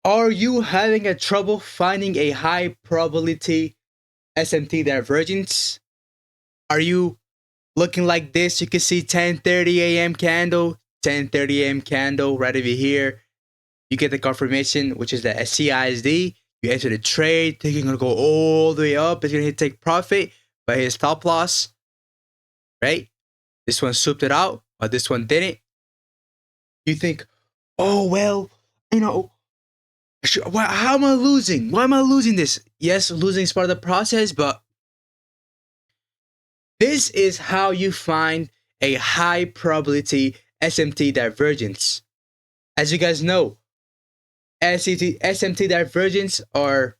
Are you having a trouble finding a high probability SMT divergence? Are you looking like this? You can see 10:30 a.m. candle, 10:30 a.m. candle right over here. You get the confirmation, which is the CISD. You enter the trade, thinking gonna go all the way up. It's gonna hit take profit, but his stop loss, right? This one swooped it out, but this one didn't. You think, oh well, you know, how am I losing? Why am I losing this? Yes, losing is part of the process, but this is how you find a high probability SMT divergence. As you guys know, SMT divergence are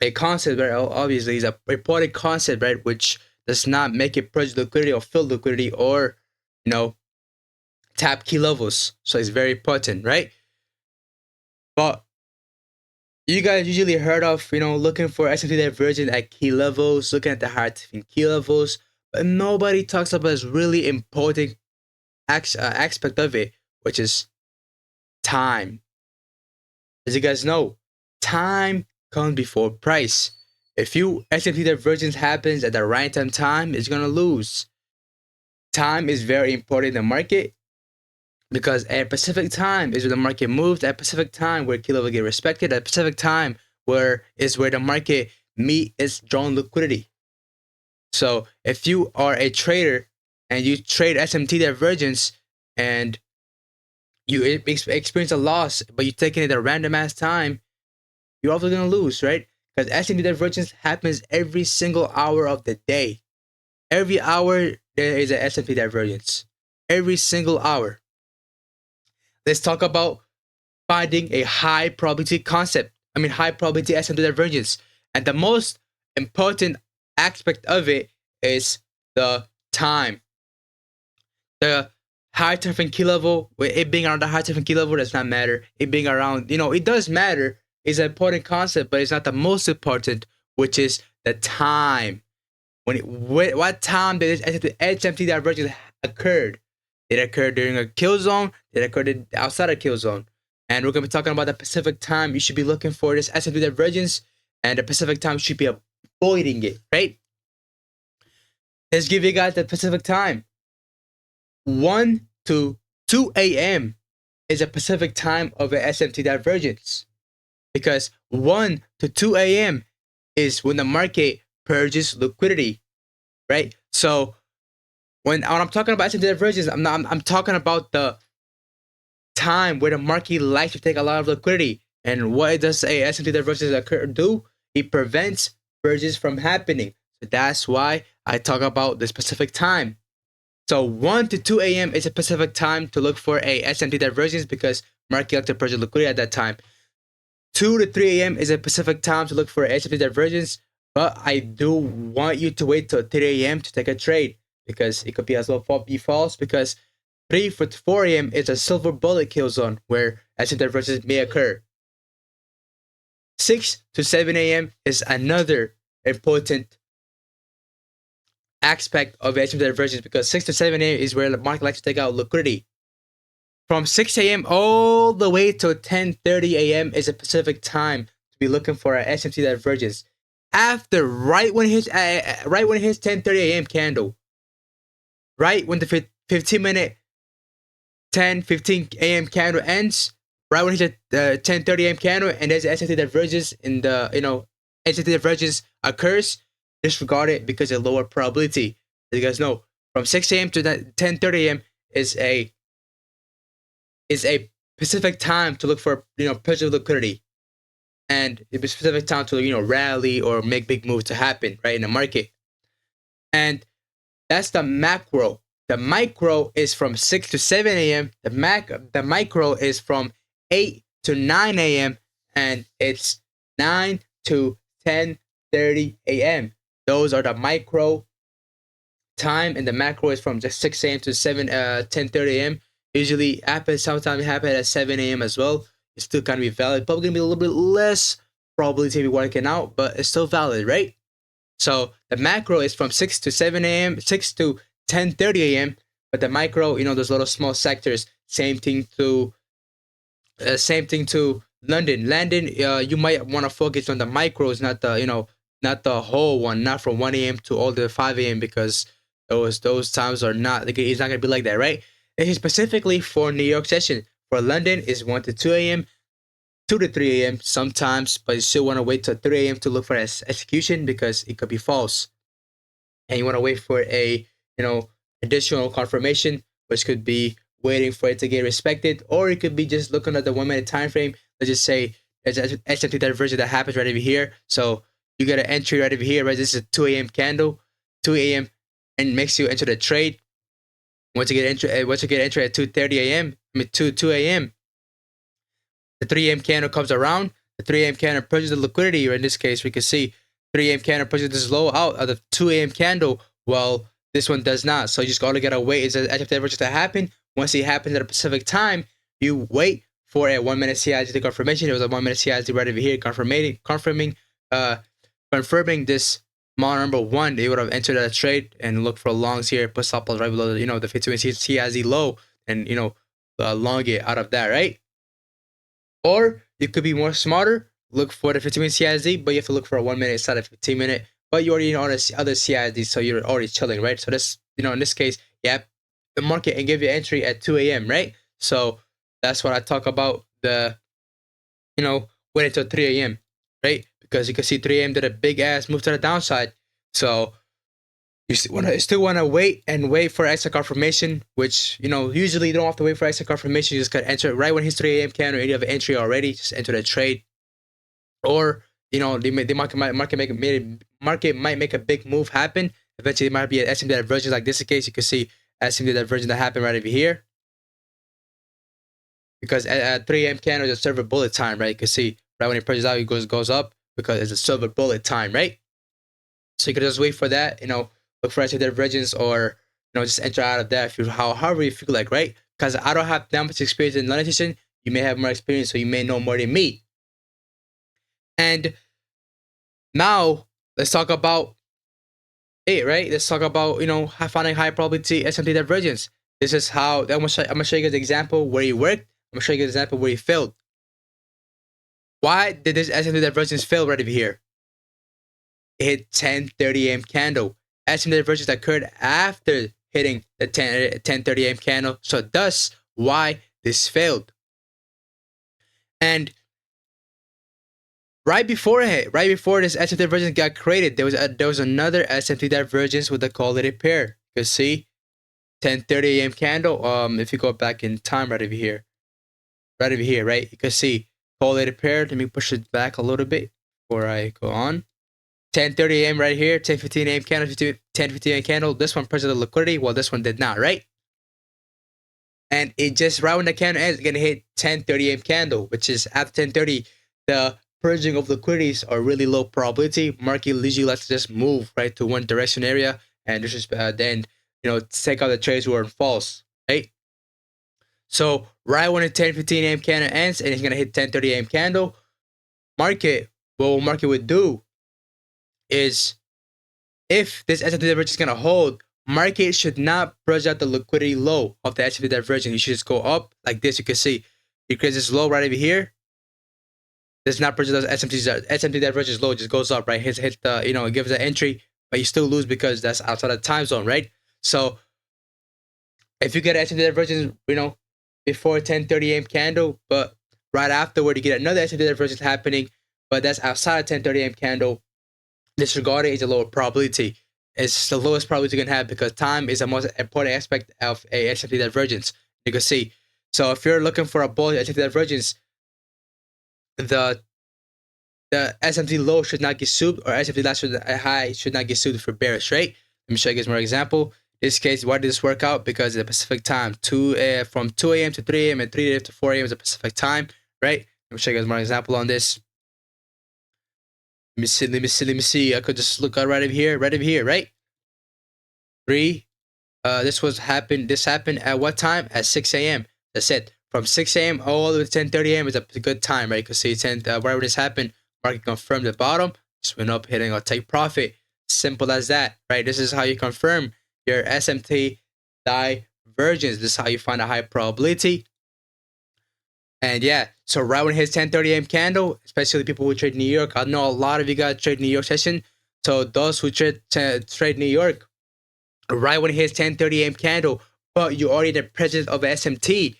a concept, right? Obviously, is a reported concept, right? Which does not make it purge liquidity or fill liquidity or, you know, tap key levels. So it's very important, right? But you guys usually heard of, looking for SMT divergence at key levels, looking at the higher key levels, but nobody talks about this really important aspect of it, which is time. As you guys know, time comes before price. If you SMT divergence happens at the right time, it's gonna lose. Time is very important in the market because at Pacific time is where the market moves. At Pacific time where key level get respected. At Pacific time where the market meet its drawn liquidity. So if you are a trader and you trade SMT divergence and you experience a loss, but you're taking it at a random ass time, you're obviously gonna lose, right? Because SMT divergence happens every single hour of the day. Every hour there is an SMT divergence. Every single hour. Let's talk about finding a high probability high probability SMT divergence. And the most important aspect of it is the time. The high time key level, with it being around the high time key level, does not matter. It being around, it does matter. It's an important concept, but it's not the most important, which is the time. What time did this SMT divergence occurred? Did it occur during a kill zone? Did it occur outside a kill zone? And we're going to be talking about the Pacific time. You should be looking for this SMT divergence, and the Pacific time should be avoiding it, right? Let's give you guys the Pacific time. 1 to 2 a.m. is a Pacific time of an SMT divergence. Because 1 to 2 a.m. is when the market purges liquidity, right? So when I'm talking about SMT divergence, I'm talking about the time where the market likes to take a lot of liquidity. And what does a SMT divergence do? It prevents purges from happening. So that's why I talk about the specific time. So 1 to 2 a.m. is a specific time to look for a SMT divergence because market likes to purge liquidity at that time. 2 to 3 a.m. is a specific time to look for a SMT divergence, but I do want you to wait till 3 a.m. to take a trade because it could be as well be false because 3 to 4 a.m. is a silver bullet kill zone where SMT divergence may occur. 6 to 7 a.m. is another important aspect of SMT divergence because 6 to 7 a.m. is where the market likes to take out liquidity. From 6 a.m. all the way to 10:30 a.m. is a Pacific time to be looking for an SMT divergence. After, right when it hits 10:30 a.m. candle, right when the 15-minute 10:15 a.m. candle ends, right when it hits the 10:30 a.m. candle, and there's an SMT divergence in the SMT divergence occurs, disregard it because it's a lower probability. As you guys know, from 6 a.m. to 10:30 a.m. is a specific time to look for purchase of liquidity, and it's a specific time to rally or make big moves to happen right in the market. And that's the macro. The micro is from 6 to 7 a.m. The micro is from 8 to 9 a.m. and it's 9 to 10:30 a.m. Those are the micro time, and the macro is from just 6 a.m. to 10:30 a.m. Usually happens, sometimes it happens at 7 a.m. as well. It's still kind of be valid. Probably gonna be a little bit less probability to be working out, but it's still valid, right? So the macro is from 6 to 7 a.m., 6 to 10:30 a.m. But the micro, those little small sectors, same thing to London, you might want to focus on the micros, not the not the whole one, not from 1 a.m. to all the 5 a.m. because those times are not like it's not gonna be like that, right? It's specifically for New York session. For London is 1 to 2 a.m., 2 to 3 a.m. sometimes, but you still want to wait till 3 a.m. to look for execution because it could be false, and you want to wait for a additional confirmation, which could be waiting for it to get respected, or it could be just looking at the 1 minute time frame. Let's just say there's an SMT divergence that happens right over here. So you get an entry right over here, right? This is a 2 a.m. candle, 2 a.m. and makes you enter the trade. Once you get entry at 2:30 a.m., 2 a.m., the 3 a.m. candle comes around. The 3 a.m. candle pushes the liquidity. Or in this case, we can see 3 a.m. candle pushes this low out of the 2 a.m. candle. Well, this one does not. So you just gotta wait. It's an active divergence to happen. Once it happens at a specific time, you wait for a 1 minute CID confirmation. There was a 1 minute CID right over here confirming this model number one. They would have entered a trade and look for longs here, put stop loss right below the 50 CID low, and long it out of that, right? Or you could be more smarter, look for the 15-minute CID, but you have to look for a 1 minute instead of 15-minute. But you already know the other CID, so you're already chilling, right? So this, in this case, yeah, the market and give you entry at 2 a.m., right? So that's what I talk about, the, wait until 3 a.m., right? Because you can see 3 a.m. did a big ass move to the downside. So you still want to wait for extra confirmation, which, usually you don't have to wait for extra confirmation. You just got to enter it right when his 3 a.m. candle, you have an entry already, just enter the trade. Or, the market might make a big move happen. Eventually, it might be an SMT divergence like this case. You can see SMT divergence that happened right over here. Because at 3 a.m. candle is a silver bullet time, right? You can see right when it pushes out, it goes up because it's a silver bullet time, right? So you can just wait for that, look for SMT divergence, or just enter out of that if however you feel like, right? Because I don't have that much experience in London session. You may have more experience, so you may know more than me. And now let's talk about it, right? Let's talk about finding high probability SMT divergence. This is how I'm gonna show you guys an example where it worked. I'm gonna show you guys an example where it failed. Why did this SMT divergence fail right over here? It hit 10:30 a.m. candle. SMT divergence occurred after hitting the 10:30 a.m. candle. So thus, why this failed. And right before this SMT divergence got created, there was another SMT divergence with a correlated pair. You can see 10:30 a.m. candle. If you go back in time, right over here, right, you can see correlated pair. Let me push it back a little bit before I go on. 10:30 a.m. right here, 10:15 a.m. candle, 10:15 a.m. candle. This one presses the liquidity, while this one did not, right? And it just right when the candle ends, it's gonna hit 10:30 a.m. candle, which is after 10:30, the purging of liquidities are really low probability. Market usually lets just move right to one direction area, and this is then take out the trades who are false, right? So right when the 10:15 a.m. candle ends, and it's gonna hit 10:30 a.m. candle, what market would do is, if this SMT divergence is gonna hold, market should not purge out the liquidity low of the SMT divergence. You should just go up like this. You can see because this low right over here does not purge those SMT divergence low, just goes up, right? Hit the it gives an entry, but you still lose because that's outside of the time zone, right? So if you get an SMT divergence, before 10:30 a.m. candle, but right afterward you get another SMT divergence happening, but that's outside of 10:30 a.m. candle, disregarding is a lower probability. It's the lowest probability you can have because time is the most important aspect of a SMT divergence. You can see. So if you're looking for a bullish SMT divergence, the SMT low should not get sued, or SMT high should not get sued for bearish, right? Let me show you guys more example. In this case, why did this work out? Because the Pacific time, from 2 a.m. to 3 a.m. and 3 a.m. to 4 a.m. is the Pacific time, right? Let me show you guys more example on this. Let me see. I could just look right over here, right? This happened at what time? At 6 a.m. That's it. From 6 a.m. all the way to 10:30 a.m. is a good time, right? You can see wherever this happened, market confirmed the bottom, just went up, hitting a take profit. Simple as that, right? This is how you confirm your SMT divergence. This is how you find a high probability. And yeah, so right when it hits 10:30 a.m. candle, especially people who trade New York, I know a lot of you guys trade New York session. So those who trade New York, right when it hits 10:30 a.m. candle, but you already the president of SMT,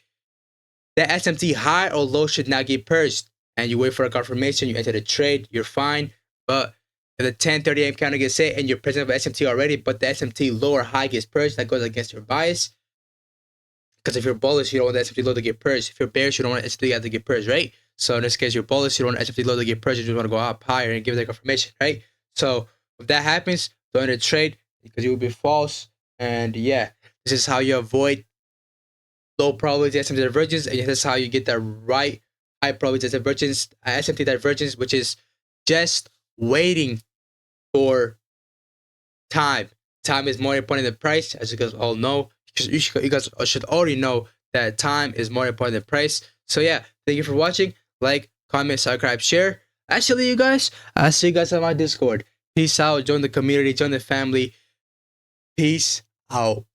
that SMT high or low should not get purged. And you wait for a confirmation, you enter the trade, you're fine. But if the 10:30 a.m. candle gets hit and you're president of SMT already, but the SMT low or high gets purged, that goes against your bias. Because if you're bullish, you don't want the S&P low to get purged. If you're bearish, you don't want the S&P to get purged, right? So in this case, you're bullish, you don't want the S&P low to get purged. You just want to go up higher and give that confirmation, right? So if that happens, don't enter trade because you will be false. And yeah, this is how you avoid low probability S&P divergence, and this is how you get the right high probability divergence, S&P divergence, which is just waiting for time. Time is more important than price, as you guys all know. You guys should already know that time is more important than price. So yeah, thank you for watching. Like, comment, subscribe, share. Actually, you guys, I'll see you guys on my Discord. Peace out. Join the community. Join the family. Peace out.